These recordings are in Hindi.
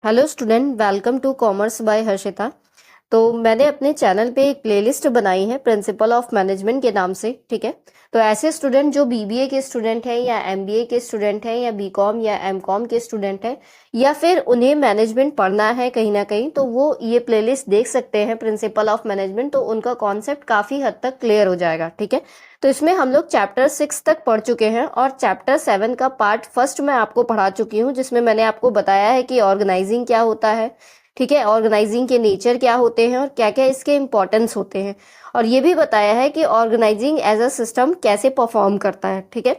Hello student, welcome to commerce by Harshita. तो मैंने अपने चैनल पे एक प्लेलिस्ट बनाई है प्रिंसिपल ऑफ मैनेजमेंट के नाम से। ठीक है, तो ऐसे स्टूडेंट जो बीबीए के स्टूडेंट हैं या एमबीए के स्टूडेंट हैं या बीकॉम या एमकॉम के स्टूडेंट हैं या फिर उन्हें मैनेजमेंट पढ़ना है कहीं ना कहीं, तो वो ये प्लेलिस्ट देख सकते हैं प्रिंसिपल ऑफ मैनेजमेंट। तो उनका कॉन्सेप्ट काफ़ी हद तक क्लियर हो जाएगा। ठीक है, तो इसमें हम लोग चैप्टर 6 तक पढ़ चुके हैं और चैप्टर 7 का पार्ट फर्स्ट मैं आपको पढ़ा चुकी हूँ, जिसमें मैंने आपको बताया है कि ऑर्गेनाइजिंग क्या होता है। ठीक है, ऑर्गेनाइजिंग के नेचर क्या होते हैं और क्या क्या इसके इम्पोर्टेंस होते हैं, और ये भी बताया है कि ऑर्गेनाइजिंग एज अ सिस्टम कैसे परफॉर्म करता है। ठीक है,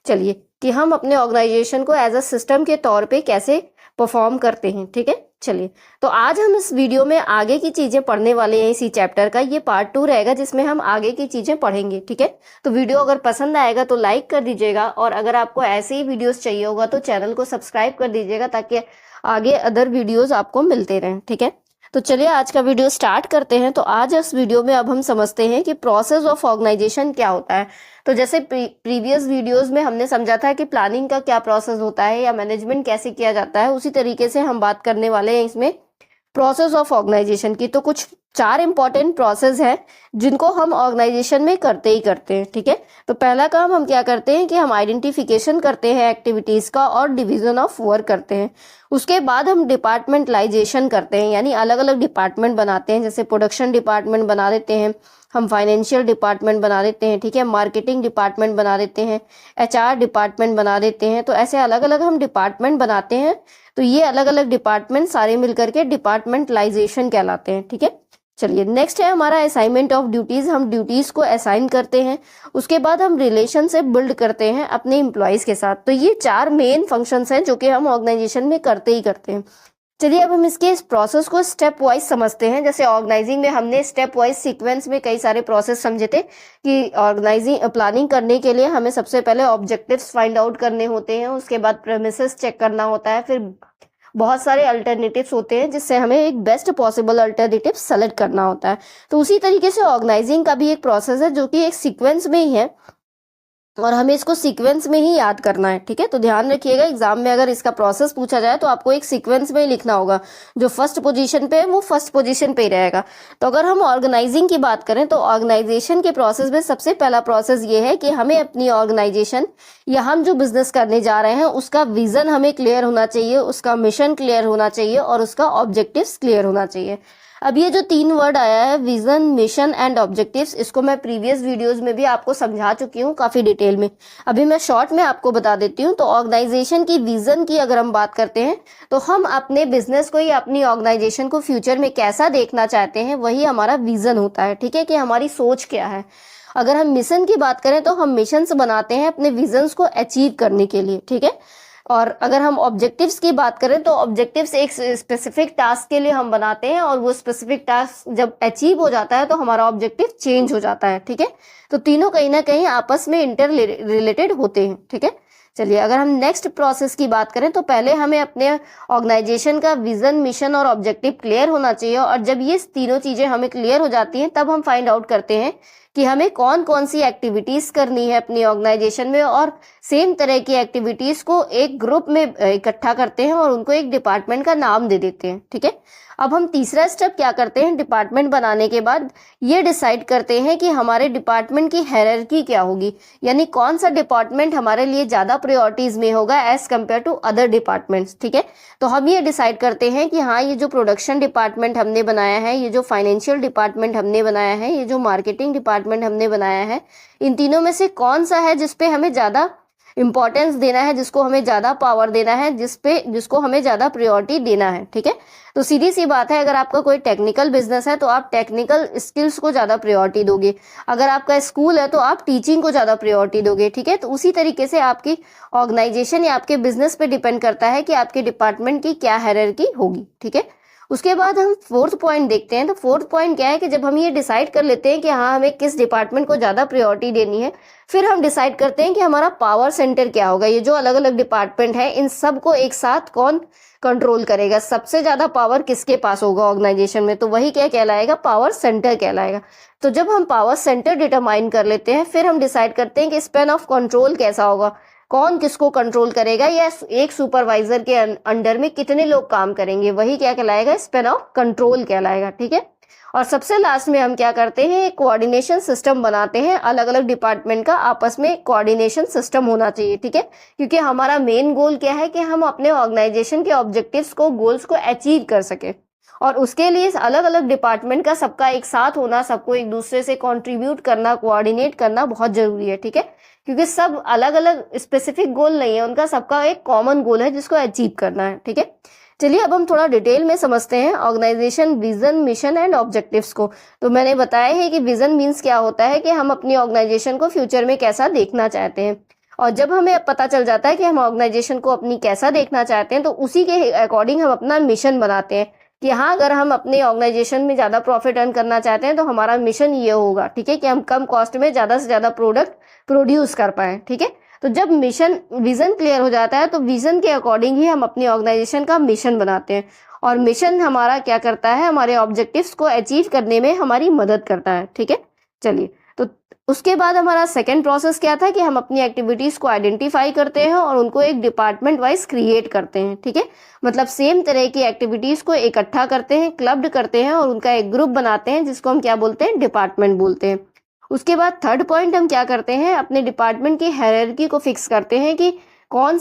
चलिए कि हम अपने ऑर्गेनाइजेशन को एज अ सिस्टम के तौर पे कैसे परफॉर्म करते हैं। ठीक है, चलिए तो आज हम इस वीडियो में आगे की चीजें पढ़ने वाले हैं। इसी चैप्टर का ये पार्ट 2 रहेगा जिसमें हम आगे की चीजें पढ़ेंगे। ठीक है, तो वीडियो अगर पसंद आएगा तो लाइक कर दीजिएगा, और अगर आपको ऐसे ही वीडियोस चाहिए होगा तो चैनल को सब्सक्राइब कर दीजिएगा ताकि आगे अदर वीडियोस आपको मिलते रहें। ठीक है, तो चलिए आज का वीडियो स्टार्ट करते हैं। तो आज इस वीडियो में अब हम समझते हैं कि प्रोसेस ऑफ ऑर्गेनाइजेशन क्या होता है। तो जैसे प्रीवियस वीडियोस में हमने समझा था कि प्लानिंग का क्या प्रोसेस होता है या मैनेजमेंट कैसे किया जाता है, उसी तरीके से हम बात करने वाले हैं इसमें प्रोसेस ऑफ ऑर्गेनाइजेशन की। तो कुछ 4 इंपॉर्टेंट प्रोसेस हैं जिनको हम ऑर्गेनाइजेशन में करते ही करते हैं। ठीक है, तो पहला काम हम क्या करते हैं कि हम आइडेंटिफिकेशन करते हैं एक्टिविटीज का और डिवीजन ऑफ वर्क करते हैं। उसके बाद हम डिपार्टमेंटलाइजेशन करते हैं, यानी अलग अलग डिपार्टमेंट बनाते हैं। जैसे प्रोडक्शन डिपार्टमेंट बना देते हैं, हम फाइनेंशियल डिपार्टमेंट बना देते हैं। ठीक है, मार्केटिंग डिपार्टमेंट बना देते हैं, एचआर डिपार्टमेंट बना देते हैं। तो ऐसे अलग अलग हम डिपार्टमेंट बनाते हैं। तो ये अलग अलग डिपार्टमेंट सारे मिलकर के डिपार्टमेंटलाइजेशन कहलाते हैं। ठीक है, चलिए नेक्स्ट है हमारा असाइनमेंट ऑफ ड्यूटीज। हम ड्यूटीज को असाइन करते हैं, उसके बाद हम रिलेशन से बिल्ड करते हैं अपने एम्प्लॉयज के साथ। तो ये 4 मेन फंक्शंस हैं जो कि हम ऑर्गेनाइजेशन में करते ही करते हैं। चलिए अब हम इसके इस प्रोसेस को स्टेप वाइज समझते हैं। जैसे ऑर्गेनाइजिंग में हमने स्टेप वाइज सीक्वेंस में कई सारे प्रोसेस समझे थे कि ऑर्गेनाइजिंग प्लानिंग करने के लिए हमें सबसे पहले ऑब्जेक्टिव्स फाइंड आउट करने होते हैं, उसके बाद प्रेमिसेस चेक करना होता है, फिर बहुत सारे अल्टरनेटिव्स होते हैं जिससे हमें एक बेस्ट पॉसिबल अल्टरनेटिव सेलेक्ट करना होता है। तो उसी तरीके से ऑर्गेनाइजिंग का भी एक प्रोसेस है जो कि एक सीक्वेंस में ही है और हमें इसको सीक्वेंस में ही याद करना है। ठीक है, तो ध्यान रखिएगा एग्जाम में अगर इसका प्रोसेस पूछा जाए तो आपको एक सीक्वेंस में ही लिखना होगा। जो फर्स्ट पोजीशन पे है वो फर्स्ट पोजीशन पे ही रहेगा। तो अगर हम ऑर्गेनाइजिंग की बात करें तो ऑर्गेनाइजेशन के प्रोसेस में सबसे पहला प्रोसेस ये है कि हमें अपनी ऑर्गेनाइजेशन या हम जो बिजनेस करने जा रहे हैं उसका विजन हमें क्लियर होना चाहिए, उसका मिशन क्लियर होना चाहिए और उसका ऑब्जेक्टिव्स क्लियर होना चाहिए। अब ये जो 3 वर्ड आया है, विजन, मिशन एंड ऑब्जेक्टिव्स, इसको मैं प्रीवियस वीडियोस में भी आपको समझा चुकी हूँ काफी डिटेल में। अभी मैं शॉर्ट में आपको बता देती हूँ। तो ऑर्गेनाइजेशन की विजन की अगर हम बात करते हैं तो हम अपने बिजनेस को या अपनी ऑर्गेनाइजेशन को फ्यूचर में कैसा देखना चाहते हैं, वही हमारा विजन होता है। ठीक है, कि हमारी सोच क्या है। अगर हम मिशन की बात करें तो हम मिशंस बनाते हैं अपने विजन्स को अचीव करने के लिए। ठीक है, और अगर हम ऑब्जेक्टिव्स की बात करें तो ऑब्जेक्टिव्स एक स्पेसिफिक टास्क के लिए हम बनाते हैं और वो स्पेसिफिक टास्क जब अचीव हो जाता है तो हमारा ऑब्जेक्टिव चेंज हो जाता है। ठीक है, तो तीनों कहीं ना कहीं आपस में इंटर रिलेटेड होते हैं। ठीक है, चलिए अगर हम नेक्स्ट प्रोसेस की बात करें तो पहले हमें अपने ऑर्गेनाइजेशन का विजन, मिशन और ऑब्जेक्टिव क्लियर होना चाहिए, और जब ये तीनों चीजें हमें क्लियर हो जाती हैं तब हम फाइंड आउट करते हैं कि हमें कौन कौन सी एक्टिविटीज करनी है अपनी ऑर्गेनाइजेशन में, और सेम तरह की एक्टिविटीज को एक ग्रुप में इकट्ठा करते हैं और उनको एक डिपार्टमेंट का नाम दे देते हैं। ठीक है, अब हम तीसरा स्टेप क्या करते हैं, डिपार्टमेंट बनाने के बाद ये डिसाइड करते हैं कि हमारे डिपार्टमेंट की हायरार्की क्या होगी, यानी कौन सा डिपार्टमेंट हमारे लिए ज्यादा प्रायोरिटीज में होगा as compare to other departments. ठीक है, तो हम ये डिसाइड करते हैं कि हाँ, ये जो प्रोडक्शन डिपार्टमेंट हमने बनाया है, ये जो फाइनेंशियल डिपार्टमेंट हमने बनाया है, ये जो मार्केटिंग डिपार्टमेंट हमने बनाया है, इन तीनों में से कौन सा है जिसपे हमें ज्यादा इंपॉर्टेंस देना है, जिसको हमें ज्यादा पावर देना है, जिसको हमें ज्यादा प्रायोरिटी देना है। ठीक है, तो सीधी सी बात है, अगर आपका कोई टेक्निकल बिजनेस है तो आप टेक्निकल स्किल्स को ज्यादा प्रायोरिटी दोगे, अगर आपका स्कूल है तो आप टीचिंग को ज्यादा प्रायोरिटी दोगे। ठीक है, तो उसी तरीके से आपकी ऑर्गेनाइजेशन या आपके बिजनेस पे डिपेंड करता है कि आपके डिपार्टमेंट की क्या हायरार्की होगी। ठीक है, उसके बाद हम 4th पॉइंट देखते हैं। तो 4th पॉइंट क्या है कि जब हम ये डिसाइड कर लेते हैं कि हाँ, हमें किस डिपार्टमेंट को ज्यादा प्रायोरिटी देनी है, फिर हम डिसाइड करते हैं कि हमारा पावर सेंटर क्या होगा। ये जो अलग अलग डिपार्टमेंट है इन सब को एक साथ कौन कंट्रोल करेगा, सबसे ज्यादा पावर किसके पास होगा ऑर्गेनाइजेशन में, तो वही क्या कहलाएगा, पावर सेंटर कहलाएगा। तो जब हम पावर सेंटर डिटरमाइन कर लेते हैं फिर हम डिसाइड करते हैं कि स्पेन ऑफ कंट्रोल कैसा होगा, कौन किसको कंट्रोल करेगा या एक सुपरवाइजर के अंडर में कितने लोग काम करेंगे, वही क्या कहलाएगा, स्पैन ऑफ कंट्रोल कहलाएगा। ठीक है। और सबसे लास्ट में हम क्या करते हैं, एक कोऑर्डिनेशन सिस्टम बनाते हैं, अलग अलग डिपार्टमेंट का आपस में कोऑर्डिनेशन सिस्टम होना चाहिए। ठीक है। क्योंकि हमारा मेन गोल क्या है कि हम अपने ऑर्गेनाइजेशन के ऑब्जेक्टिव्स को, गोल्स को अचीव कर सके, और उसके लिए अलग अलग डिपार्टमेंट का सबका एक साथ होना, सबको एक दूसरे से कंट्रीब्यूट करना, कोऑर्डिनेट करना बहुत जरूरी है। ठीक है। क्योंकि सब अलग अलग स्पेसिफिक गोल नहीं है, उनका सबका एक कॉमन गोल है जिसको अचीव करना है। ठीक है। चलिए अब हम थोड़ा डिटेल में समझते हैं organisation vision, mission and objectives को। तो मैंने बताया है कि विजन मीन्स क्या होता है कि हम अपनी ऑर्गेनाइजेशन को फ्यूचर में कैसा देखना चाहते हैं, और जब हमें पता चल जाता है कि हम ऑर्गेनाइजेशन को अपनी कैसा देखना चाहते हैं तो उसी के अकॉर्डिंग हम अपना मिशन बनाते हैं कि हाँ, अगर हम अपने ऑर्गेनाइजेशन में ज्यादा प्रॉफिट अर्न करना चाहते हैं तो हमारा मिशन ये होगा। ठीक है। कि हम कम कॉस्ट में ज्यादा से ज्यादा प्रोडक्ट प्रोड्यूस कर पाए। ठीक है। तो जब मिशन विजन क्लियर हो जाता है तो विजन के अकॉर्डिंग ही हम अपनी ऑर्गेनाइजेशन का मिशन बनाते हैं, और मिशन हमारा क्या करता है, हमारे ऑब्जेक्टिव्स को अचीव करने में हमारी मदद करता है। ठीक है। चलिए, तो उसके बाद हमारा सेकंड प्रोसेस क्या था कि हम अपनी एक्टिविटीज को आइडेंटिफाई करते हैं और उनको एक डिपार्टमेंट वाइज क्रिएट करते हैं। ठीक है। मतलब सेम तरह की एक्टिविटीज को इकट्ठा करते हैं, क्लब्ड करते हैं और उनका एक ग्रुप बनाते हैं जिसको हम क्या बोलते हैं, डिपार्टमेंट बोलते हैं। उसके बाद थर्ड पॉइंट हम क्या करते हैं, अपने डिपार्टमेंट की हायरार्की को फिक्स करते हैं कि कौन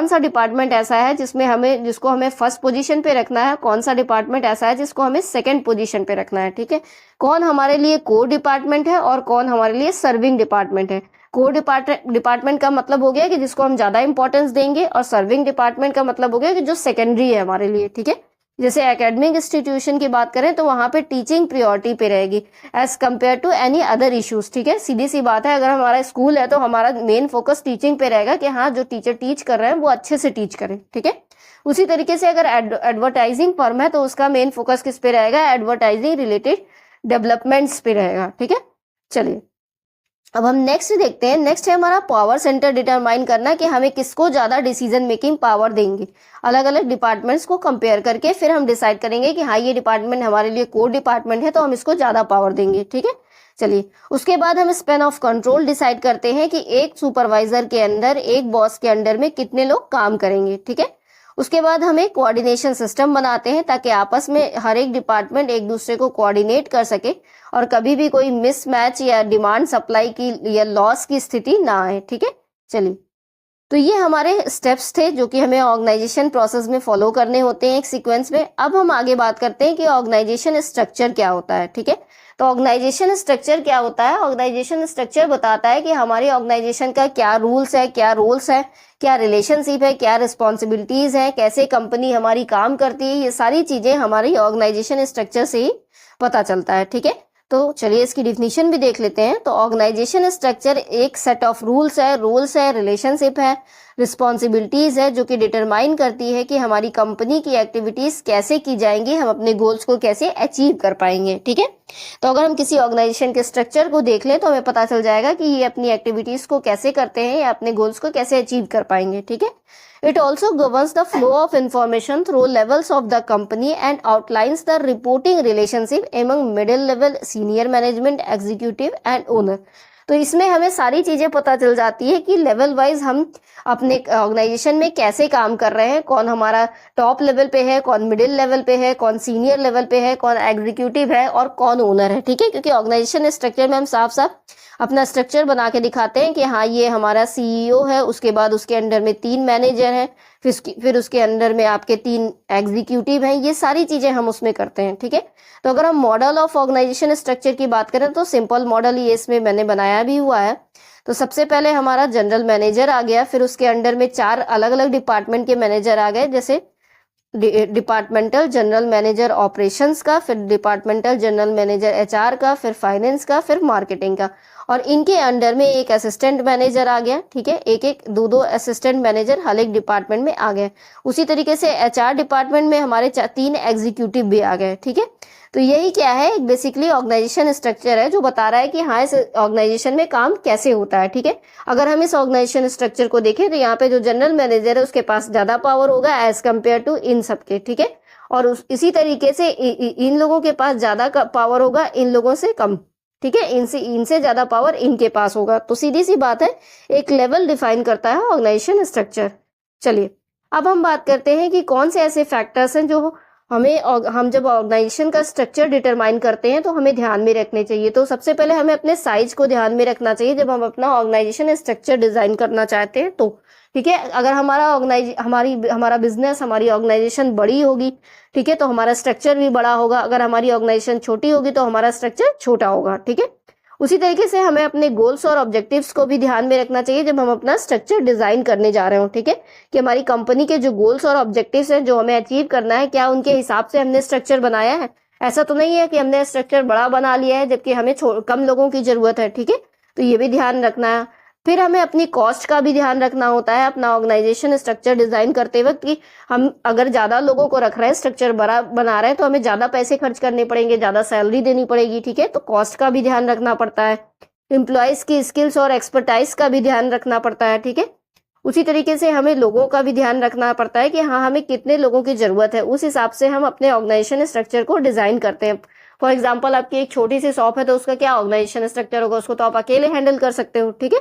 सा डिपार्टमेंट ऐसा है जिसको हमें फर्स्ट पोजीशन पे रखना है, कौन सा डिपार्टमेंट ऐसा है जिसको हमें सेकंड पोजीशन पे रखना है। ठीक है। कौन हमारे लिए कोर डिपार्टमेंट है और कौन हमारे लिए सर्विंग डिपार्टमेंट है। कोर डिपार्टमेंट का मतलब हो गया कि जिसको हम ज्यादा इंपॉर्टेंस देंगे, और सर्विंग डिपार्टमेंट का मतलब हो गया कि जो सेकेंडरी है हमारे लिए। ठीक है। जैसे एकेडमिक इंस्टीट्यूशन की बात करें तो वहां पे टीचिंग प्रायोरिटी पे रहेगी as compare to any other issues. ठीक है। सीधी सी बात है, अगर हमारा स्कूल है तो हमारा मेन फोकस टीचिंग पे रहेगा कि हाँ, जो टीचर टीच कर रहे हैं वो अच्छे से टीच करें। ठीक है। उसी तरीके से अगर एडवर्टाइजिंग फर्म है तो उसका मेन फोकस किस पे रहेगा, एडवर्टाइजिंग रिलेटेड डेवलपमेंट्स पे रहेगा। ठीक है। चलिए अब हम नेक्स्ट देखते हैं। नेक्स्ट है हमारा पावर सेंटर डिटरमाइन करना कि हमें किसको ज्यादा डिसीजन मेकिंग पावर देंगे। अलग अलग डिपार्टमेंट्स को कंपेयर करके फिर हम डिसाइड करेंगे कि हाँ, ये डिपार्टमेंट हमारे लिए कोर डिपार्टमेंट है तो हम इसको ज्यादा पावर देंगे। ठीक है। चलिए उसके बाद हम स्पैन ऑफ कंट्रोल डिसाइड करते हैं कि एक सुपरवाइजर के अंदर, एक बॉस के अंडर में कितने लोग काम करेंगे। ठीक है। उसके बाद हम एक कोऑर्डिनेशन सिस्टम बनाते हैं ताकि आपस में हर एक डिपार्टमेंट एक दूसरे को कोऑर्डिनेट कर सके और कभी भी कोई मिसमैच या डिमांड सप्लाई की या लॉस की स्थिति ना आए। ठीक है। चलिए, तो ये हमारे स्टेप्स थे जो कि हमें ऑर्गेनाइजेशन प्रोसेस में फॉलो करने होते हैं एक सीक्वेंस में। अब हम आगे बात करते हैं कि ऑर्गेनाइजेशन स्ट्रक्चर क्या होता है। ठीक है। तो ऑर्गेनाइजेशन स्ट्रक्चर क्या होता है, ऑर्गेनाइजेशन स्ट्रक्चर बताता है कि हमारी ऑर्गेनाइजेशन का क्या रूल्स है, क्या रोल्स है, क्या रिलेशनशिप है, क्या रिस्पॉन्सिबिलिटीज है, कैसे कंपनी हमारी काम करती है। ये सारी चीजें हमारी ऑर्गेनाइजेशन स्ट्रक्चर से ही पता चलता है। ठीक है। तो चलिए इसकी डिफिनीशन भी देख लेते हैं। तो ऑर्गेनाइजेशन स्ट्रक्चर एक सेट ऑफ रूल्स है, रोल्स है, रिलेशनशिप है, रिस्पॉन्सिबिलिटीज है जो कि डिटरमाइन करती है कि हमारी कंपनी की एक्टिविटीज कैसे की जाएंगी, हम अपने गोल्स को कैसे अचीव कर पाएंगे। ठीक है। तो अगर हम किसी ऑर्गेनाइजेशन के स्ट्रक्चर को देख लें तो हमें पता चल जाएगा कि ये अपनी एक्टिविटीज को कैसे करते हैं या अपने गोल्स को कैसे अचीव कर पाएंगे। ठीक है। It also governs the flow of information through levels of the company and outlines the reporting relationship among middle level, senior management, executive and owner. तो इसमें हमें सारी चीजें पता चल जाती है कि लेवल वाइज हम अपने ऑर्गेनाइजेशन में कैसे काम कर रहे हैं, कौन हमारा टॉप लेवल पे है, कौन मिडिल लेवल पे है, कौन सीनियर लेवल पे है, कौन एग्जीक्यूटिव है और कौन ओनर है। ठीक है। क्योंकि ऑर्गेनाइजेशन स्ट्रक्चर में हम साफ साफ अपना स्ट्रक्चर बना के दिखाते हैं कि हाँ, ये हमारा सीईओ है, उसके बाद उसके अंडर में 3 मैनेजर हैं, फिर उसके अंडर में आपके 3 एग्जीक्यूटिव हैं। ये सारी चीजें हम उसमें करते हैं। ठीक है। तो अगर हम मॉडल ऑफ ऑर्गेनाइजेशन स्ट्रक्चर की बात करें तो सिंपल मॉडल ये इसमें मैंने बनाया भी हुआ है। तो सबसे पहले हमारा जनरल मैनेजर आ गया, फिर उसके अंडर में 4 अलग अलग डिपार्टमेंट के मैनेजर आ गए, जैसे डिपार्टमेंटल जनरल मैनेजर ऑपरेशंस का, फिर डिपार्टमेंटल जनरल मैनेजर एचआर का, फिर फाइनेंस का, फिर मार्केटिंग का, और इनके अंडर में एक असिस्टेंट मैनेजर आ गया। ठीक है। एक दो असिस्टेंट मैनेजर हर एक डिपार्टमेंट में आ गए। उसी तरीके से एचआर डिपार्टमेंट में हमारे 3 एग्जीक्यूटिव भी आ गए। ठीक है। तो यही क्या है, बेसिकली ऑर्गेनाइजेशन स्ट्रक्चर है जो बता रहा है कि हाँ, इस ऑर्गेनाइजेशन में काम कैसे होता है। ठीक है। अगर हम इस ऑर्गेनाइजेशन स्ट्रक्चर को देखें तो यहाँ पे जो जनरल मैनेजर है उसके पास ज्यादा पावर होगा एज कम्पेयर टू इन सबके। ठीक है। और इसी तरीके से इन लोगों के पास ज्यादा पावर होगा, इन लोगों से कम। ठीक है, इनसे ज्यादा पावर इनके पास होगा। तो सीधी सी बात है, एक लेवल डिफाइन करता है ऑर्गेनाइजेशन स्ट्रक्चर। चलिए अब हम बात करते हैं कि कौन से ऐसे फैक्टर्स हैं जो हम जब ऑर्गेनाइजेशन का स्ट्रक्चर डिटरमाइन करते हैं तो हमें ध्यान में रखने चाहिए। तो सबसे पहले हमें अपने साइज को ध्यान में रखना चाहिए जब हम अपना ऑर्गेनाइजेशन स्ट्रक्चर डिजाइन करना चाहते हैं तो। ठीक है, अगर हमारा बिजनेस, हमारी ऑर्गेनाइजेशन बड़ी होगी, ठीक है, तो हमारा स्ट्रक्चर भी बड़ा होगा। अगर हमारी ऑर्गेनाइजेशन छोटी होगी तो हमारा स्ट्रक्चर छोटा होगा। ठीक है, उसी तरीके से हमें अपने गोल्स और ऑब्जेक्टिव्स को भी ध्यान में रखना चाहिए जब हम अपना स्ट्रक्चर डिजाइन करने जा रहे हो। ठीक है, कि हमारी कंपनी के जो गोल्स और ऑब्जेक्टिव्स हैं जो हमें अचीव करना है, क्या उनके हिसाब से हमने स्ट्रक्चर बनाया है। ऐसा तो नहीं है कि हमने स्ट्रक्चर बड़ा बना लिया है जबकि हमें कम लोगों की जरूरत है। ठीक है, तो ये भी ध्यान रखना है। फिर हमें अपनी कॉस्ट का भी ध्यान रखना होता है अपना ऑर्गेनाइजेशन स्ट्रक्चर डिजाइन करते वक्त, कि हम अगर ज्यादा लोगों को रख रहे हैं, स्ट्रक्चर बड़ा बना रहे हैं, तो हमें ज्यादा पैसे खर्च करने पड़ेंगे, ज्यादा सैलरी देनी पड़ेगी। ठीक है, तो कॉस्ट का भी ध्यान रखना पड़ता है। एम्प्लॉयज की स्किल्स और एक्सपर्टाइज का भी ध्यान रखना पड़ता है। ठीक है, उसी तरीके से हमें लोगों का भी ध्यान रखना पड़ता है कि हाँ, हमें कितने लोगों की जरूरत है, उस हिसाब से हम अपने ऑर्गेनाइजेशन स्ट्रक्चर को डिजाइन करते हैं। फॉर एग्जाम्पल, आपकी एक छोटी सी शॉप है तो उसका क्या ऑर्गेनाइजेशन स्ट्रक्चर होगा, उसको तो आप अकेले हैंडल कर सकते हो। ठीक है,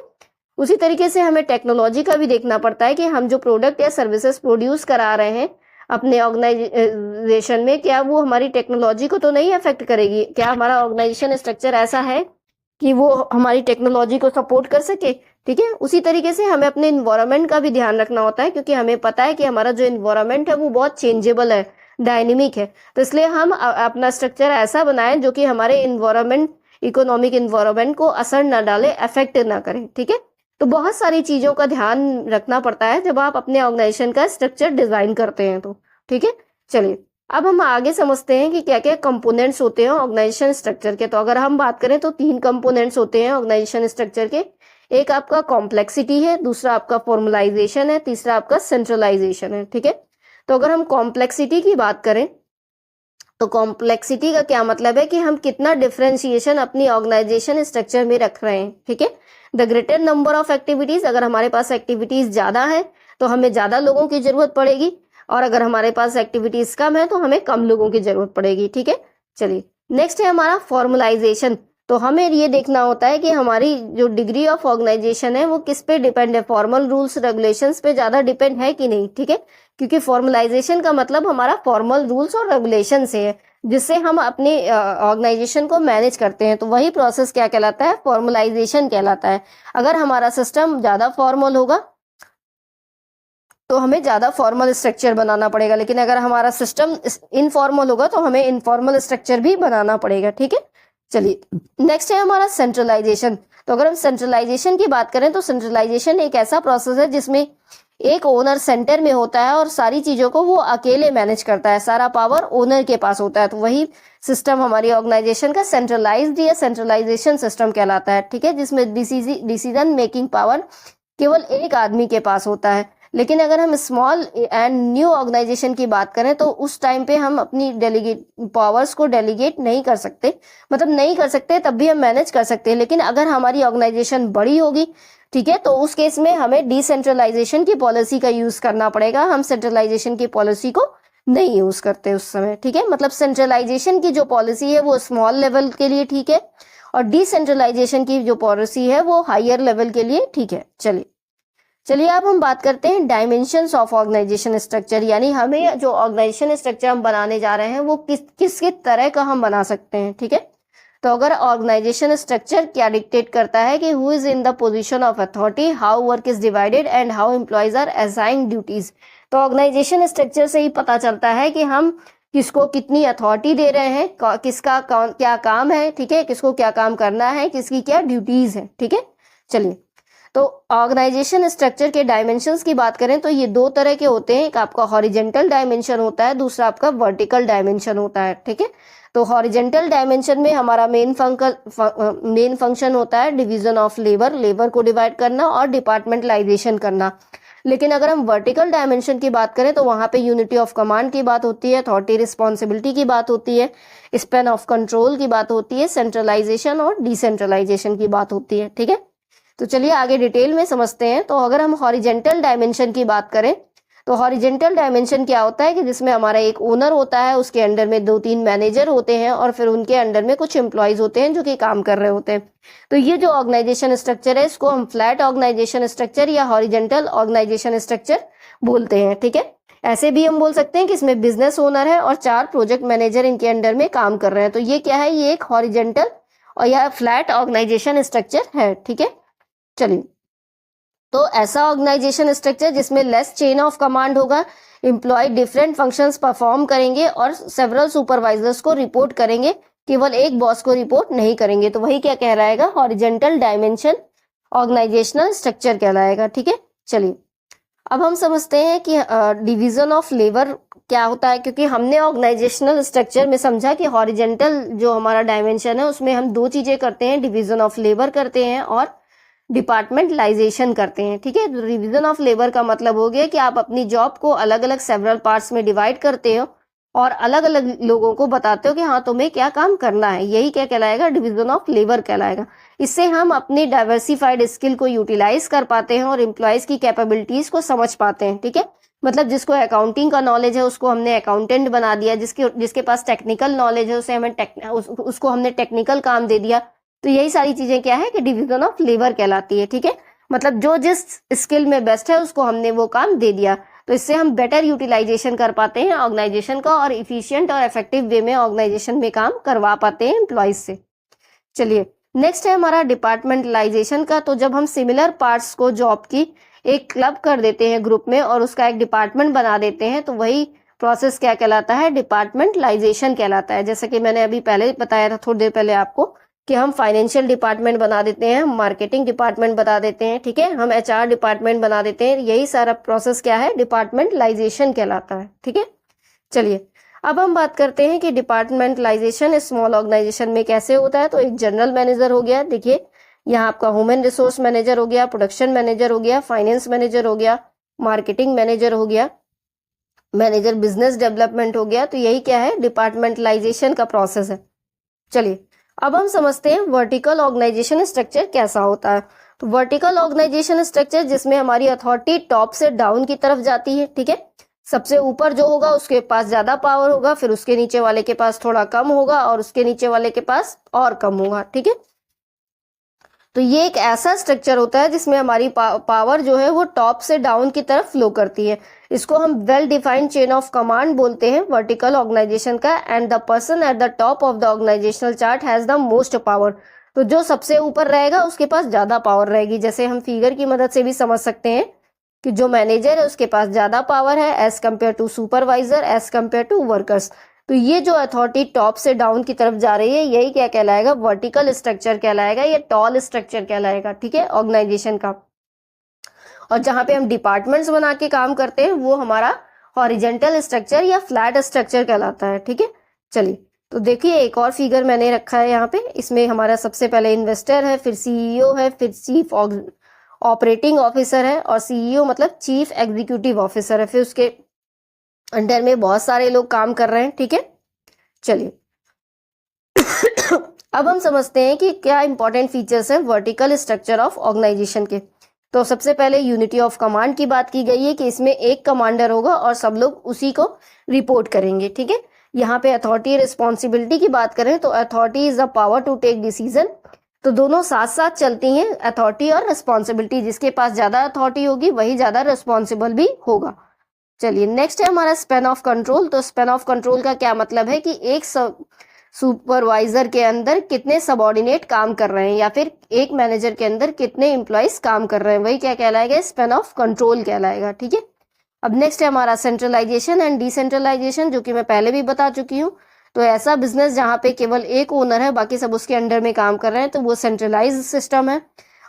उसी तरीके से हमें टेक्नोलॉजी का भी देखना पड़ता है कि हम जो प्रोडक्ट या सर्विसेज प्रोड्यूस करा रहे हैं अपने ऑर्गेनाइजेशन में, क्या वो हमारी टेक्नोलॉजी को तो नहीं अफेक्ट करेगी। क्या हमारा ऑर्गेनाइजेशन स्ट्रक्चर ऐसा है कि वो हमारी टेक्नोलॉजी को सपोर्ट कर सके। ठीक है, उसी तरीके से हमें अपने इन्वायरमेंट का भी ध्यान रखना होता है, क्योंकि हमें पता है कि हमारा जो इन्वायरमेंट है वो बहुत चेंजेबल है, डायनेमिक है। तो इसलिए हम अपना स्ट्रक्चर ऐसा बनाएं जो कि हमारे इन्वायरमेंट, इकोनॉमिक इन्वायरमेंट को असर न डाले, अफेक्ट ना करे। ठीक है, तो बहुत सारी चीजों का ध्यान रखना पड़ता है जब आप अपने ऑर्गेनाइजेशन का स्ट्रक्चर डिजाइन करते हैं तो। ठीक है, चलिए अब हम आगे समझते हैं कि क्या क्या कंपोनेंट्स होते हैं ऑर्गेनाइजेशन स्ट्रक्चर के। तो अगर हम बात करें तो 3 कंपोनेंट्स होते हैं ऑर्गेनाइजेशन स्ट्रक्चर के। एक आपका कॉम्प्लेक्सिटी है, दूसरा आपका फॉर्मलाइजेशन है, तीसरा आपका सेंट्रलाइजेशन है। ठीक है, तो अगर हम कॉम्प्लेक्सिटी की बात करें तो कॉम्प्लेक्सिटी का क्या मतलब है कि हम कितना डिफरेंशिएशन अपनी ऑर्गेनाइजेशन स्ट्रक्चर में रख रहे हैं। ठीक है, the greater number of activities, अगर हमारे पास एक्टिविटीज ज्यादा है तो हमें ज्यादा लोगों की जरूरत पड़ेगी, और अगर हमारे पास एक्टिविटीज कम है तो हमें कम लोगों की जरूरत पड़ेगी। ठीक है, चलिए नेक्स्ट है हमारा फॉर्मलाइजेशन। तो हमें ये देखना होता है कि हमारी जो डिग्री ऑफ ऑर्गेनाइजेशन है वो किस पे डिपेंड है, फॉर्मल रूल्स रेगुलेशंस पे ज्यादा डिपेंड है कि नहीं। ठीक है, क्योंकि फॉर्मलाइजेशन का मतलब हमारा फॉर्मल रूल्स और रेगुलेशन से है, जिससे हम अपने ऑर्गेनाइजेशन को मैनेज करते हैं। तो वही प्रोसेस क्या कहलाता है, फॉर्मलाइजेशन कहलाता है। अगर हमारा सिस्टम ज्यादा फॉर्मल होगा तो हमें ज्यादा फॉर्मल स्ट्रक्चर बनाना पड़ेगा, लेकिन अगर हमारा सिस्टम इनफॉर्मल होगा तो हमें इनफॉर्मल स्ट्रक्चर भी बनाना पड़ेगा। ठीक है, चलिए नेक्स्ट है हमारा सेंट्रलाइजेशन। तो अगर हम सेंट्रलाइजेशन की बात करें तो सेंट्रलाइजेशन एक ऐसा प्रोसेस है जिसमें एक ओनर सेंटर में होता है और सारी चीजों को वो अकेले मैनेज करता है, सारा पावर ओनर के पास होता है। तो वही सिस्टम हमारी ऑर्गेनाइजेशन का सेंट्रलाइज्ड या सेंट्रलाइजेशन सिस्टम कहलाता है। ठीक है, जिसमें डिसीजन मेकिंग पावर केवल एक आदमी के पास होता है। लेकिन अगर हम स्मॉल एंड न्यू ऑर्गेनाइजेशन की बात करें तो उस टाइम पे हम अपनी डेलीगेट पावर्स को डेलीगेट नहीं कर सकते, मतलब नहीं कर सकते, तब भी हम मैनेज कर सकते हैं। लेकिन अगर हमारी ऑर्गेनाइजेशन बड़ी होगी, ठीक है, तो उस केस में हमें डिसेंट्रलाइजेशन की पॉलिसी का यूज करना पड़ेगा। हम सेंट्रलाइजेशन की पॉलिसी को नहीं यूज करते उस समय। ठीक है, मतलब सेंट्रलाइजेशन की जो पॉलिसी है वो स्मॉल लेवल के लिए ठीक है, और डिसेंट्रलाइजेशन की जो पॉलिसी है वो हायर लेवल के लिए ठीक है। चलिए अब हम बात करते हैं डायमेंशंस ऑफ ऑर्गेनाइजेशन स्ट्रक्चर, यानी हमें जो ऑर्गेनाइजेशन स्ट्रक्चर हम बनाने जा रहे हैं वो किस तरह का हम बना सकते हैं। ठीक है, तो अगर ऑर्गेनाइजेशन स्ट्रक्चर क्या डिक्टेट करता है कि who is in the position of authority, how work is divided and how employees are assigned duties. तो ऑर्गेनाइजेशन स्ट्रक्चर से ही पता चलता है कि हम किसको कितनी अथॉरिटी दे रहे हैं, किसका क्या काम है। ठीक है, किसको क्या काम करना है, किसकी क्या ड्यूटीज है। ठीक है, चलिए तो ऑर्गेनाइजेशन स्ट्रक्चर के डायमेंशंस की बात करें तो ये 2 तरह के होते हैं। एक आपका हॉरिजेंटल डायमेंशन होता है, दूसरा आपका वर्टिकल डायमेंशन होता है। ठीक है, तो हॉरिजेंटल डायमेंशन में हमारा मेन फंक्शन होता है डिवीजन ऑफ लेबर को डिवाइड करना और डिपार्टमेंटलाइजेशन करना। लेकिन अगर हम वर्टिकल डायमेंशन की बात करें तो वहां पे यूनिटी ऑफ कमांड की बात होती है, अथॉरिटी रिस्पॉन्सिबिलिटी की बात होती है, स्पैन ऑफ कंट्रोल की बात होती है, सेंट्रलाइजेशन और डिसेंट्रलाइजेशन की बात होती है। ठीक है, तो चलिए आगे डिटेल में समझते हैं। तो अगर हम हॉरिजेंटल डायमेंशन की बात करें तो हॉरिजेंटल डायमेंशन क्या होता है कि जिसमें हमारा एक ओनर होता है, उसके अंडर में 2-3 मैनेजर होते हैं और फिर उनके अंडर में कुछ एम्प्लॉयज होते हैं जो कि काम कर रहे होते हैं। तो ये जो ऑर्गेनाइजेशन स्ट्रक्चर है इसको हम फ्लैट ऑर्गेनाइजेशन स्ट्रक्चर या हॉरिजेंटल ऑर्गेनाइजेशन स्ट्रक्चर बोलते हैं, ठीक है। ऐसे भी हम बोल सकते हैं कि इसमें बिजनेस ओनर है और 4 प्रोजेक्ट मैनेजर इनके अंडर में काम कर रहे हैं। तो ये क्या है, ये एक हॉरिजेंटल और या फ्लैट ऑर्गेनाइजेशन स्ट्रक्चर है, ठीक है। चलिए, तो ऐसा ऑर्गेनाइजेशन स्ट्रक्चर जिसमें लेस चेन ऑफ कमांड होगा, एम्प्लॉय डिफरेंट फंक्शंस परफॉर्म करेंगे और सेवरल सुपरवाइजर्स को रिपोर्ट करेंगे, केवल एक बॉस को रिपोर्ट नहीं करेंगे। तो वही क्या कहलाएगा, हॉरिजेंटल डायमेंशन ऑर्गेनाइजेशनल स्ट्रक्चर कहलाएगा, ठीक है। चलिए, अब हम समझते हैं कि डिवीजन ऑफ लेबर क्या होता है, क्योंकि हमने ऑर्गेनाइजेशनल स्ट्रक्चर में समझा कि हॉरिजेंटल जो हमारा डायमेंशन है उसमें हम 2 चीजें करते हैं, डिवीजन ऑफ लेबर करते हैं और डिपार्टमेंटलाइजेशन करते हैं, ठीक है। तो डिवीजन ऑफ लेबर का मतलब हो गया कि आप अपनी जॉब को अलग अलग सेवरल पार्ट्स में डिवाइड करते हो और अलग अलग लोगों को बताते हो कि हाँ तुम्हें क्या काम करना है, यही क्या कहलाएगा, डिवीजन ऑफ लेबर कहलाएगा। इससे हम अपनी डाइवर्सिफाइड स्किल को यूटिलाइज कर पाते हैं और एम्प्लॉयज की कैपेबिलिटीज को समझ पाते हैं, ठीक है। मतलब जिसको अकाउंटिंग का नॉलेज है उसको हमने अकाउंटेंट बना दिया, जिसके पास टेक्निकल नॉलेज है उसे हमें उसको हमने टेक्निकल काम दे दिया। तो यही सारी चीजें क्या है कि डिवीजन ऑफ लेबर कहलाती है, ठीक है। मतलब जो जिस स्किल में बेस्ट है उसको हमने वो काम दे दिया। तो इससे हम बेटर यूटिलाइजेशन कर पाते हैं ऑर्गेनाइजेशन का और इफिशिएंट और इफेक्टिव वे में ऑर्गेनाइजेशन में काम करवा पाते हैं एम्प्लॉयज से। चलिए, नेक्स्ट है हमारा डिपार्टमेंटलाइजेशन का। तो जब हम सिमिलर पार्ट्स को जॉब की एक क्लब कर देते हैं ग्रुप में और उसका एक डिपार्टमेंट बना देते हैं, तो वही प्रोसेस क्या कहलाता है, डिपार्टमेंटलाइजेशन कहलाता है। जैसे कि मैंने अभी पहले बताया था थोड़ी देर पहले आपको कि हम फाइनेंशियल डिपार्टमेंट बना देते हैं, हम मार्केटिंग डिपार्टमेंट बना देते हैं, ठीक है, हम एचआर डिपार्टमेंट बना देते हैं। यही सारा प्रोसेस क्या है, डिपार्टमेंटलाइजेशन कहलाता है, ठीक है। चलिए, अब हम बात करते हैं कि डिपार्टमेंटलाइजेशन स्मॉल ऑर्गेनाइजेशन में कैसे होता है। तो एक जनरल मैनेजर हो गया, देखिए यहाँ आपका ह्यूमन रिसोर्स मैनेजर हो गया, प्रोडक्शन मैनेजर हो गया, फाइनेंस मैनेजर हो गया, मार्केटिंग मैनेजर हो गया, मैनेजर बिजनेस डेवलपमेंट हो गया। तो यही क्या है, डिपार्टमेंटलाइजेशन का प्रोसेस है। चलिए, अब हम समझते हैं वर्टिकल ऑर्गेनाइजेशन स्ट्रक्चर कैसा होता है। तो वर्टिकल ऑर्गेनाइजेशन स्ट्रक्चर जिसमें हमारी अथॉरिटी टॉप से डाउन की तरफ जाती है, ठीक है। सबसे ऊपर जो होगा उसके पास ज्यादा पावर होगा, फिर उसके नीचे वाले के पास थोड़ा कम होगा और उसके नीचे वाले के पास और कम होगा, ठीक है। तो ये एक ऐसा स्ट्रक्चर होता है जिसमें हमारी पावर जो है वो टॉप से डाउन की तरफ फ्लो करती है। इसको हम well defined chain of command बोलते हैं वर्टिकल ऑर्गेनाइजेशन का। And the person at the top of the organisational chart has the most power. तो जो सबसे ऊपर रहेगा उसके पास ज्यादा पावर रहेगी। जैसे हम फिगर की मदद से भी समझ सकते हैं कि जो मैनेजर है उसके पास ज्यादा पावर है as compare to supervisor, as compare to workers. तो ये जो अथॉरिटी टॉप से डाउन की तरफ जा रही है यही क्या कहलाएगा, वर्टिकल स्ट्रक्चर कहलाएगा, ये टॉल स्ट्रक्चर कहलाएगा, ठीक है, ऑर्गेनाइजेशन का। और जहां पे हम डिपार्टमेंट्स बना के काम करते हैं वो हमारा हॉरिजेंटल स्ट्रक्चर या फ्लैट स्ट्रक्चर कहलाता है, ठीक है। चलिए, तो देखिए एक और फिगर मैंने रखा है यहाँ पे। इसमें हमारा सबसे पहले इन्वेस्टर है, फिर सीईओ है, फिर चीफ ऑपरेटिंग ऑफिसर है और सीईओ मतलब चीफ एग्जीक्यूटिव ऑफिसर है, फिर उसके अंडर में बहुत सारे लोग काम कर रहे हैं, ठीक है। चलिए अब हम समझते हैं कि क्या इंपॉर्टेंट फीचर्स हैं वर्टिकल स्ट्रक्चर ऑफ ऑर्गेनाइजेशन के। तो सबसे पहले यूनिटी ऑफ कमांड की बात की गई है कि इसमें एक कमांडर होगा और सब लोग उसी को रिपोर्ट करेंगे, ठीक है। यहाँ पे अथॉरिटी रिस्पॉन्सिबिलिटी की बात करें तो authority is the power to take decision. तो दोनों साथ साथ चलती हैं, अथॉरिटी और रिस्पॉन्सिबिलिटी। जिसके पास ज्यादा अथॉरिटी होगी वही ज्यादा रिस्पॉन्सिबल भी होगा। चलिए, नेक्स्ट है हमारा स्पैन ऑफ कंट्रोल। तो स्पैन ऑफ कंट्रोल का क्या मतलब है कि एक सुपरवाइजर के अंदर कितने सबऑर्डिनेट काम कर रहे हैं या फिर एक मैनेजर के अंदर कितने एम्प्लॉइज काम कर रहे हैं, वही क्या कहलाएगा, स्पैन ऑफ कंट्रोल कहलाएगा, ठीक है। अब नेक्स्ट है हमारा सेंट्रलाइजेशन एंड डिसेंट्रलाइजेशन, जो कि मैं पहले भी बता चुकी हूँ। तो ऐसा बिजनेस जहाँ पे केवल एक ओनर है बाकी सब उसके अंडर में काम कर रहे हैं तो वो सेंट्रलाइज सिस्टम है।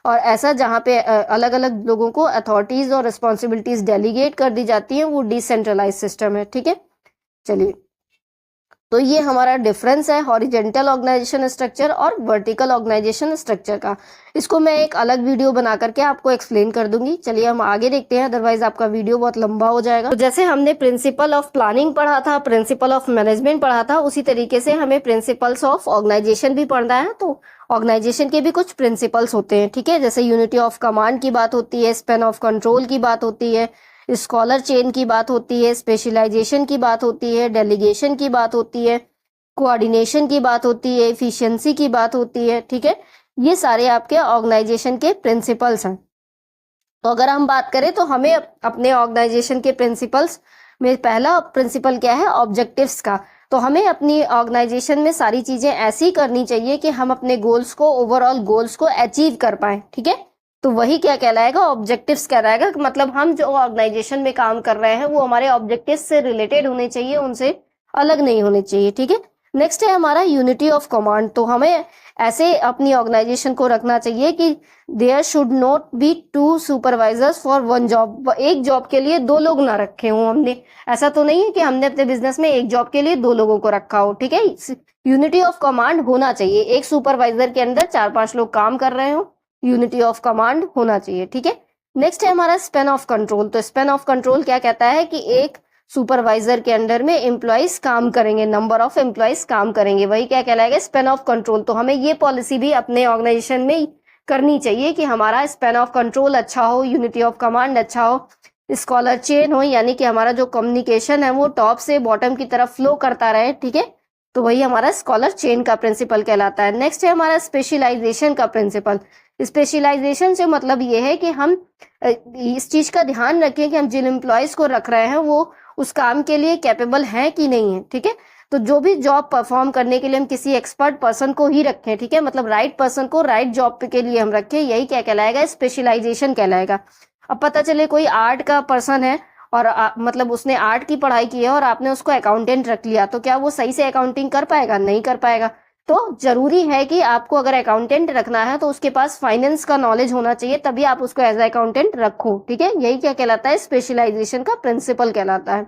और ऐसा जहाँ पे अलग अलग लोगों को अथॉरिटीज और रिस्पॉन्सिबिलिटीज डेलीगेट कर दी जाती हैं वो डिसेंट्रलाइज सिस्टम है, ठीक है। चलिए, तो ये हमारा डिफरेंस है हॉरिजेंटल ऑर्गेनाइजेशन स्ट्रक्चर और वर्टिकल ऑर्गेनाइजेशन स्ट्रक्चर का। इसको मैं एक अलग वीडियो बना करके आपको एक्सप्लेन कर दूंगी। चलिए हम आगे देखते हैं, अदरवाइज आपका वीडियो बहुत लंबा हो जाएगा। तो जैसे हमने प्रिंसिपल ऑफ प्लानिंग पढ़ा था, प्रिंसिपल ऑफ मैनेजमेंट पढ़ा था, उसी तरीके से हमें प्रिंसिपल्स ऑफ ऑर्गेनाइजेशन भी पढ़ना है। तो ऑर्गेनाइजेशन के भी कुछ प्रिंसिपल्स होते हैं, ठीक है। जैसे यूनिटी ऑफ कमांड की बात होती है, स्पैन ऑफ कंट्रोल की बात होती है, स्कॉलर चेन की बात होती है, स्पेशलाइजेशन की बात होती है, डेलीगेशन की बात होती है, कोऑर्डिनेशन की बात होती है, एफिशिएंसी की बात होती है, ठीक है। ये सारे आपके ऑर्गेनाइजेशन के प्रिंसिपल्स हैं। तो अगर हम बात करें तो हमें अपने ऑर्गेनाइजेशन के प्रिंसिपल्स में पहला प्रिंसिपल क्या है, ऑब्जेक्टिव्स का। तो हमें अपनी ऑर्गेनाइजेशन में सारी चीजें ऐसी करनी चाहिए कि हम अपने गोल्स को, ओवरऑल गोल्स को अचीव कर पाए, ठीक है। तो वही क्या कहलाएगा, ऑब्जेक्टिव्स कहलाएगा। मतलब हम जो ऑर्गेनाइजेशन में काम कर रहे हैं वो हमारे ऑब्जेक्टिव्स से रिलेटेड होने चाहिए, उनसे अलग नहीं होने चाहिए, ठीक है। नेक्स्ट है हमारा यूनिटी ऑफ कमांड। तो हमें ऐसे अपनी ऑर्गेनाइजेशन को रखना चाहिए कि there should not be two supervisors for one job. एक जॉब के लिए दो लोग ना रखे हों हमने। ऐसा तो नहीं है कि हमने अपने बिजनेस में एक जॉब के लिए दो लोगों को रखा हो, ठीक है। यूनिटी ऑफ कमांड होना चाहिए। एक सुपरवाइजर के अंदर 4-5 लोग काम कर रहे हो, यूनिटी ऑफ कमांड होना चाहिए, ठीक है। नेक्स्ट है हमारा स्पैन ऑफ कंट्रोल। तो स्पैन ऑफ कंट्रोल क्या कहता है कि एक सुपरवाइजर के अंडर में एम्प्लॉइज काम करेंगे, नंबर ऑफ एम्प्लॉइज काम करेंगे, वही क्या कहलाएगा, स्पैन ऑफ कंट्रोल। तो हमें ये पॉलिसी भी अपने ऑर्गेनाइजेशन में करनी चाहिए कि हमारा स्पैन ऑफ कंट्रोल अच्छा हो, यूनिटी ऑफ कमांड अच्छा हो, स्कॉलर चेन हो, यानी कि हमारा जो कम्युनिकेशन है वो टॉप से बॉटम की तरफ फ्लो करता रहे, ठीक है। तो वही हमारा स्कॉलर चेन का प्रिंसिपल कहलाता है। नेक्स्ट है हमारा स्पेशलाइजेशन का प्रिंसिपल। स्पेशलाइजेशन से मतलब ये है कि हम इस चीज का ध्यान रखें कि हम जिन एम्प्लॉयज को रख रहे हैं वो उस काम के लिए कैपेबल हैं कि नहीं है, ठीक है। तो जो भी जॉब परफॉर्म करने के लिए हम किसी एक्सपर्ट पर्सन को ही रखें, ठीक है, मतलब राइट पर्सन को राइट जॉब के लिए हम रखें, यही क्या कहलाएगा, स्पेशलाइजेशन कहलाएगा। अब पता चले कोई आर्ट का पर्सन है और मतलब उसने आर्ट की पढ़ाई की है और आपने उसको अकाउंटेंट रख लिया, तो क्या वो सही से अकाउंटिंग कर पाएगा, नहीं कर पाएगा। तो जरूरी है कि आपको अगर अकाउंटेंट रखना है तो उसके पास फाइनेंस का नॉलेज होना चाहिए, तभी आप उसको एज अकाउंटेंट रखो, ठीक है। यही क्या कहलाता है, स्पेशलाइजेशन का प्रिंसिपल कहलाता है।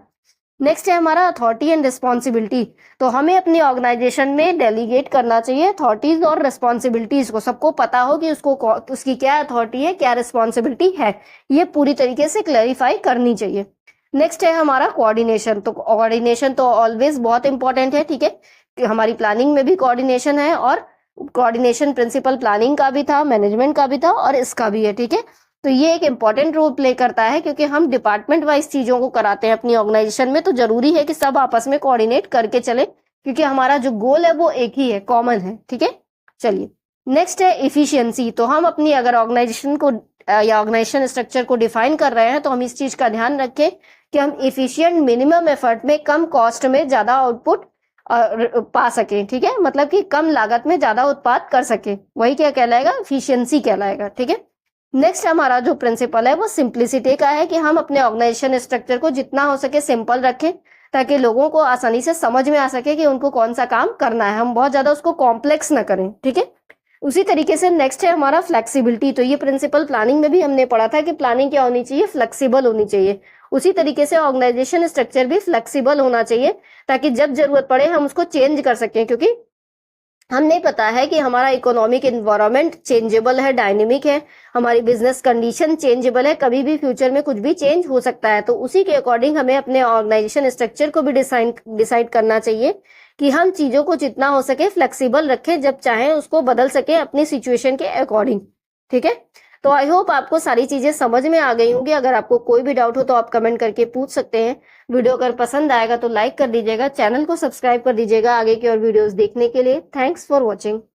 नेक्स्ट है हमारा अथॉरिटी एंड रिस्पॉन्सिबिलिटी। तो हमें अपनी ऑर्गेनाइजेशन में डेलीगेट करना चाहिए अथॉरिटीज और रिस्पॉन्सिबिलिटीज को। सबको पता हो कि उसकी क्या अथॉरिटी है, क्या रिस्पॉन्सिबिलिटी है, ये पूरी तरीके से क्लैरिफाई करनी चाहिए। नेक्स्ट है हमारा कोऑर्डिनेशन। तो कोऑर्डिनेशन तो ऑलवेज बहुत इंपॉर्टेंट है, ठीक है। कि हमारी प्लानिंग में भी कोऑर्डिनेशन है और कोऑर्डिनेशन प्रिंसिपल प्लानिंग का भी था, मैनेजमेंट का भी था और इसका भी है, ठीक है। तो ये एक इंपॉर्टेंट रोल प्ले करता है क्योंकि हम डिपार्टमेंट वाइज चीजों को कराते हैं अपनी ऑर्गेनाइजेशन में, तो जरूरी है कि सब आपस में कोऑर्डिनेट करके चले क्योंकि हमारा जो गोल है वो एक ही है, कॉमन है, ठीक है। चलिए नेक्स्ट है इफिशियंसी। तो हम अपनी अगर ऑर्गेनाइजेशन को या ऑर्गेनाइजेशन स्ट्रक्चर को डिफाइन कर रहे हैं तो हम इस चीज का ध्यान रखें कि हम इफिशियंट मिनिमम एफर्ट में कम कॉस्ट में ज्यादा आउटपुट पा सके, ठीक है, मतलब कि कम लागत में ज्यादा उत्पाद कर सके, वही क्या कहलाएगा, इफिशियंसी कहलाएगा, ठीक है। नेक्स्ट हमारा जो प्रिंसिपल है वो सिंप्लिसिटी का है कि हम अपने ऑर्गेनाइजेशन स्ट्रक्चर को जितना हो सके सिंपल रखें ताकि लोगों को आसानी से समझ में आ सके कि उनको कौन सा काम करना है, हम बहुत ज्यादा उसको कॉम्प्लेक्स ना करें, ठीक है। उसी तरीके से नेक्स्ट है हमारा फ्लेक्सिबिलिटी। तो ये प्रिंसिपल प्लानिंग में भी हमने पढ़ा था कि प्लानिंग क्या होनी चाहिए, फ्लेक्सिबल होनी चाहिए। उसी तरीके से ऑर्गेनाइजेशन स्ट्रक्चर भी फ्लेक्सिबल होना चाहिए ताकि जब जरूरत पड़े हम उसको चेंज कर सकें, क्योंकि हमने पता है कि हमारा इकोनॉमिक एनवायरनमेंट चेंजेबल है, डायनेमिक है, हमारी बिजनेस कंडीशन चेंजेबल है, कभी भी फ्यूचर में कुछ भी चेंज हो सकता है। तो उसी के अकॉर्डिंग हमें अपने ऑर्गेनाइजेशन स्ट्रक्चर को भी डिसाइड करना चाहिए कि हम चीजों को जितना हो सके फ्लेक्सिबल रखें, जब चाहें उसको बदल सके अपनी सिचुएशन के अकॉर्डिंग, ठीक है। तो आई होप आपको सारी चीजें समझ में आ गई होंगी। अगर आपको कोई भी डाउट हो तो आप कमेंट करके पूछ सकते हैं। वीडियो अगर पसंद आएगा तो लाइक कर दीजिएगा, चैनल को सब्सक्राइब कर दीजिएगा आगे की और वीडियोस देखने के लिए। Thanks for watching.